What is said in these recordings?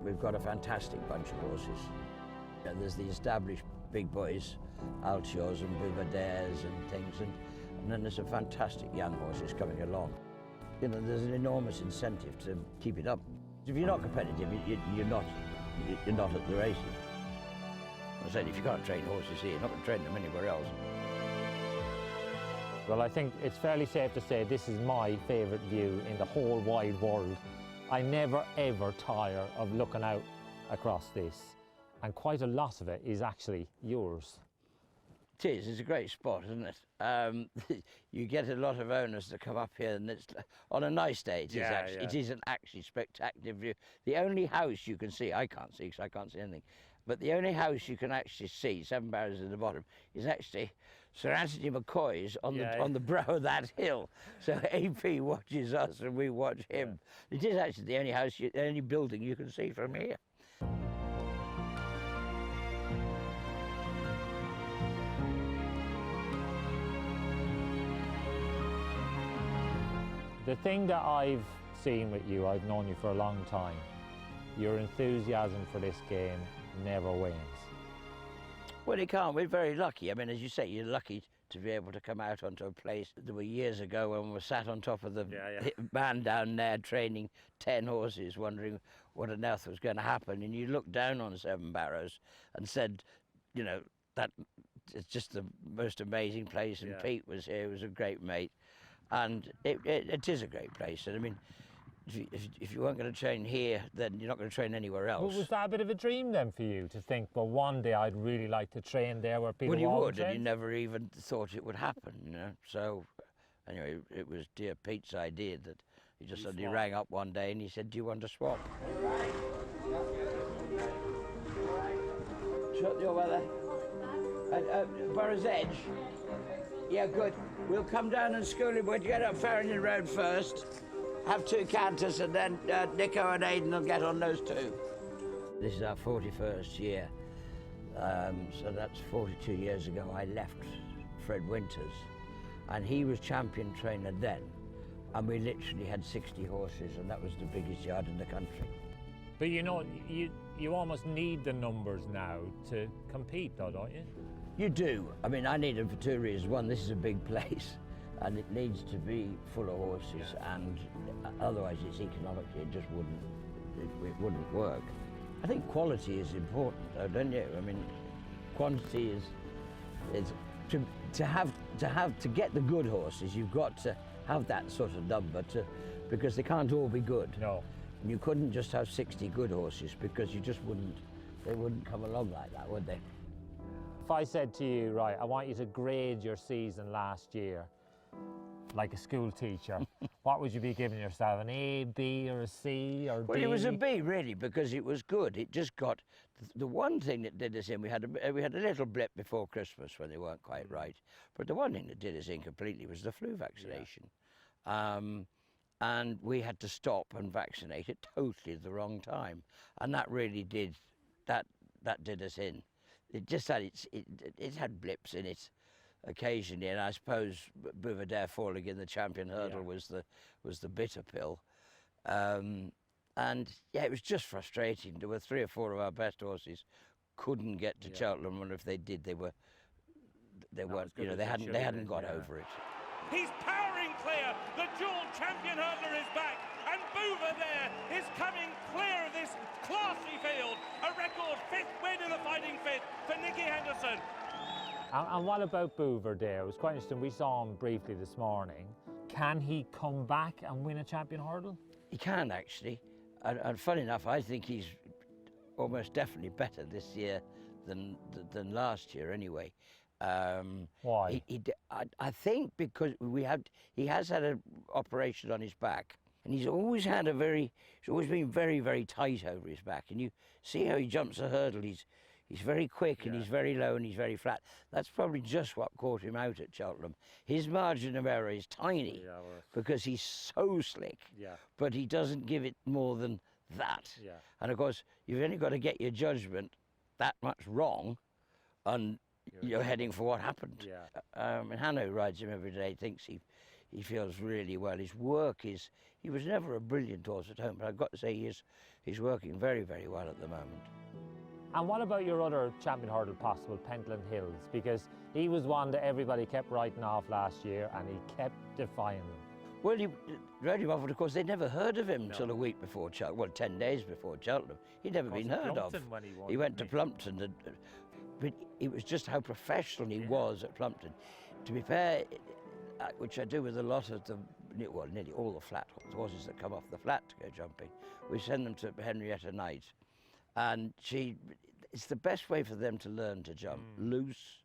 We've got a fantastic bunch of horses. There's the established big boys, Altiors and Buveur D'Airs and things, and then there's some fantastic young horses coming along. There's an enormous incentive to keep it up. If you're not competitive, you're not at the races. I said, if you can't train horses here, you're not going to train them anywhere else. Well, I think it's fairly safe to say this is my favourite view in the whole wide world. I never ever tire of looking out across this, and quite a lot of it is actually yours. It is. It's a great spot, isn't it? You get a lot of owners that come up here, and it's on a nice day. It is an actually spectacular view. The only house you can see, I can't see because I can't see anything, but the only house you can actually see, 7 Barrows at the bottom, is actually Sir Anthony McCoy's on the brow of that hill. So AP watches us and we watch him. Yeah. It is actually the only house, the only building you can see from here. The thing that I've seen with you, I've known you for a long time, your enthusiasm for this game never wanes. Well, it can't. We're very lucky. I mean, as you say, you're lucky to be able to come out onto a place. There were years ago when we were sat on top of the man down there training 10 horses, wondering what on earth was going to happen. And you looked down on 7 Barrows and said, you know, that it's just the most amazing place. And Pete was here, he was a great mate. And it is a great place. And I mean, if you weren't going to train here, then you're not going to train anywhere else. Well, was that a bit of a dream then for you, to think, well, one day I'd really like to train there where people Well, you would, and you never even thought it would happen, you know. So, anyway, it was dear Pete's idea that he just suddenly rang up one day and he said, do you want to swap? Shut the weather. Burroughs Edge. Yeah, good. We'll come down and school him. We'll get up Farringdon Road first, have 2 canters, and then Nico and Aidan will get on those 2. This is our 41st year, so that's 42 years ago I left Fred Winters, and he was champion trainer then, and we literally had 60 horses, and that was the biggest yard in the country. But you know, you almost need the numbers now to compete though, don't you? You do. I mean, I need them for 2 reasons. One, this is a big place, and it needs to be full of horses, and otherwise it's economically, it just wouldn't work. I think quality is important, though, don't you? I mean, quantity is to get the good horses, you've got to have that sort of number because they can't all be good. No. And you couldn't just have 60 good horses because they wouldn't come along like that, would they? If I said to you, right, I want you to grade your season last year, like a school teacher, what would you be giving yourself, an A, B, or a C, or D? Well, it was a B, really, because it was good. It just got, the one thing that did us in, we had a little blip before Christmas when they weren't quite right, but the one thing that did us in completely was the flu vaccination. Yeah. And we had to stop and vaccinate at totally the wrong time. And that really did, that did us in. It just had it had blips in it occasionally, and I suppose Buveur D'Air falling in the champion hurdle was the bitter pill. And yeah, it was just frustrating. There were 3 or 4 of our best horses couldn't get to Cheltenham, and if they did, they weren't, you know, they hadn't got over it. He's powering clear. The dual champion hurdler is back, and Buveur D'Air is coming clear of this classy field. A record 5th win in the fighting fit for Nicky Henderson. And what about Buveur D'Air? It was quite interesting. We saw him briefly this morning. Can he come back and win a champion hurdle? He can, actually. And funny enough, I think he's almost definitely better this year than last year, anyway. Why? I think because he has had an operation on his back, and he's always been very, very tight over his back. And you see how he jumps a hurdle. He's very quick, and he's very low, and he's very flat. That's probably just what caught him out at Cheltenham. His margin of error is tiny because he's so slick, but he doesn't give it more than that. Yeah. And of course, you've only got to get your judgment that much wrong, and you're heading for what happened. And Hanno rides him every day, thinks he feels really well. His work is He was never a brilliant horse at home, but I've got to say he's working very, very well at the moment. And what about your other champion hurdle possible, Pentland Hills? Because he was one that everybody kept writing off last year, and he kept defying them. Well, he wrote him off, but of course they never heard of him until a week before Cheltenham. Well, 10 days before Cheltenham. He'd never been heard of. He went to Plumpton, but it was just how professional he was at Plumpton. To be fair, which I do with a lot of the, well, nearly all the flat horses that come off the flat to go jumping, we send them to Henrietta Knight, and it's the best way for them to learn to jump, loose,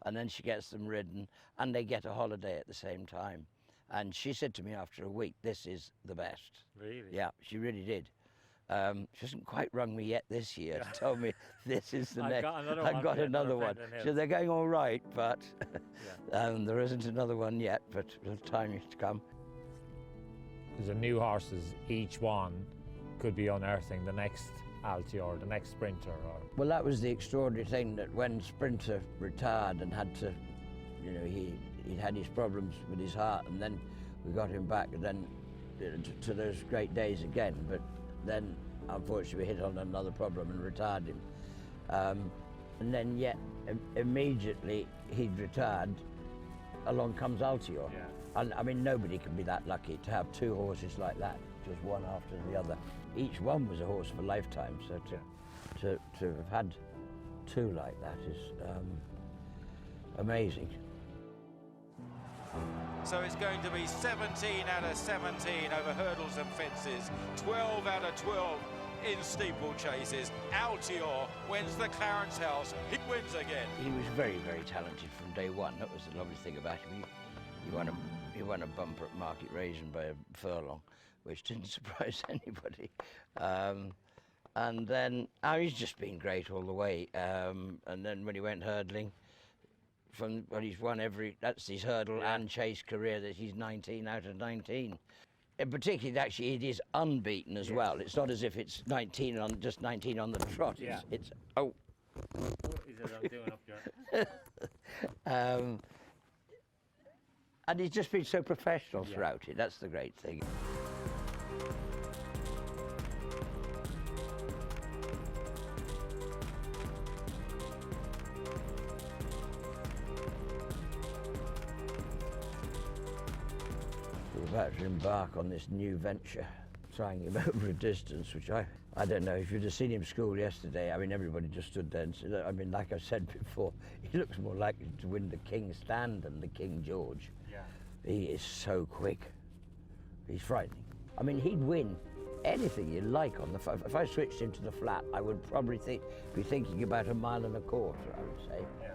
and then she gets them ridden, and they get a holiday at the same time. And she said to me after a week, "This is the best." Really? Yeah, she really did. She hasn't quite rung me yet this year to tell me this is the next. I've got another one. So they're going all right, but there isn't another one yet, but the time is to come. Because the new horses, each one could be unearthing the next Altior, the next Sprinter. Well, that was the extraordinary thing, that when Sprinter retired and had to, you know, he'd had his problems with his heart, and then we got him back, and then to those great days again. But then, unfortunately, we hit on another problem and retired him. And then, yet, immediately he'd retired, along comes Altior. Yeah. And I mean, nobody can be that lucky to have two horses like that, just one after the other. Each one was a horse of a lifetime, so to have had two like that is amazing. So it's going to be 17 out of 17 over hurdles and fences, 12 out of 12 in steeplechases. Altior wins the Clarence House. He wins again. He was very, very talented from day one. That was the lovely thing about him. He won a bumper at Market Raisin by a furlong, which didn't surprise anybody. And then he's just been great all the way. And then when he went hurdling, he's won that's his hurdle and chase career, that he's 19 out of 19. And particularly, actually, it is unbeaten as well. It's not as if it's 19 on the trot. It's oh. What is it I'm doing up here? And he's just been so professional throughout it. That's the great thing. We're about to embark on this new venture, trying him over a distance, which I don't know. If you'd have seen him school yesterday, I mean, everybody just stood there and said, I mean, like I said before, he looks more likely to win the King Stand than the King George. Yeah. He is so quick. He's frightening. I mean, he'd win anything you like on the flat. If I switched him to the flat, I would probably be thinking about 1.25 miles, I would say. Yeah.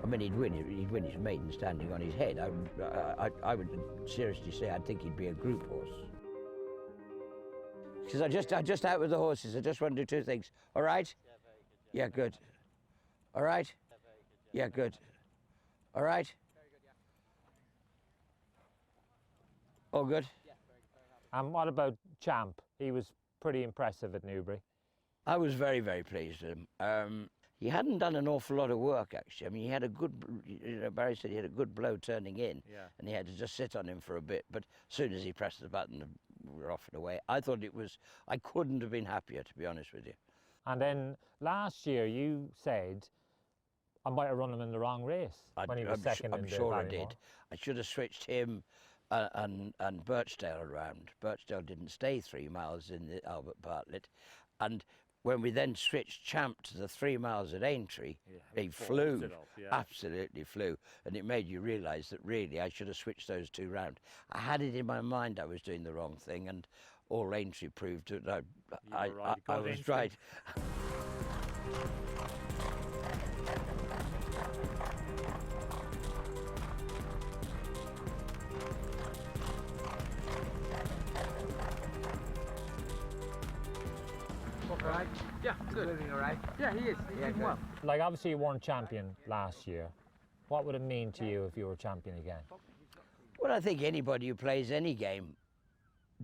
I mean, he'd win his maiden standing on his head. I would seriously say I think he'd be a group horse. Because I just out with the horses. I just want to do two things. All right? Yeah, very good. Yeah, good. All right? Yeah, very good. All right? Very good, yeah. All good? Yeah, very good. And what about Champ? He was pretty impressive at Newbury. I was very, very pleased with him. He hadn't done an awful lot of work, actually. I mean, he had a good, Barry said he had a good blow turning in, and he had to just sit on him for a bit. But as soon as he pressed the button, we were off and away. I couldn't have been happier, to be honest with you. And then last year you said, I might have run him in the wrong race when he was second in the I'm sure I Ballymore. did. I should have switched him and Birchdale around. Birchdale didn't stay 3 miles in the Albert Bartlett. And when we then switched Champ to the 3 miles at Aintree, he flew, absolutely flew. And it made you realise that really I should have switched those two round. I had it in my mind I was doing the wrong thing, and all Aintree proved that I was right. Right? Yeah, good. Living all right? Yeah, he is. He's doing well. Like, obviously you weren't champion last year. What would it mean to you if you were champion again? Well, I think anybody who plays any game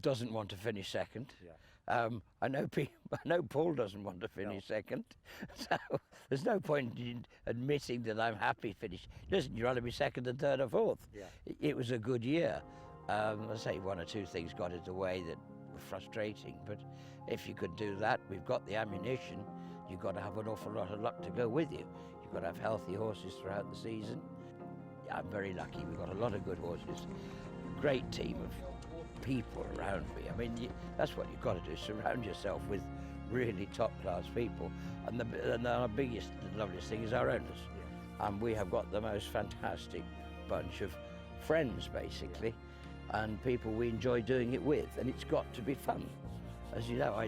doesn't want to finish second. Yeah. I know Paul doesn't want to finish second, so there's no point in admitting that I'm happy finish. Listen, you'd rather be second and third or fourth. Yeah. It was a good year. I say one or two things got in the way that were frustrating, but if you could do that, we've got the ammunition. You've got to have an awful lot of luck to go with you. You've got to have healthy horses throughout the season. I'm very lucky. We've got a lot of good horses. Great team of people around me. I mean, that's what you've got to do, surround yourself with really top-class people. And our biggest and loveliest thing is our owners. And we have got the most fantastic bunch of friends, basically, and people we enjoy doing it with. And it's got to be fun. As you know,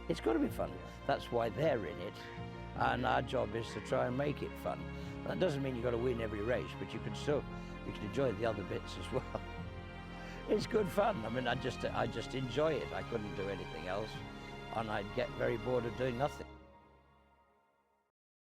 it's got to be fun. That's why they're in it. And our job is to try and make it fun. That doesn't mean you've got to win every race, but you can enjoy the other bits as well. It's good fun. I mean, I just enjoy it. I couldn't do anything else, and I'd get very bored of doing nothing.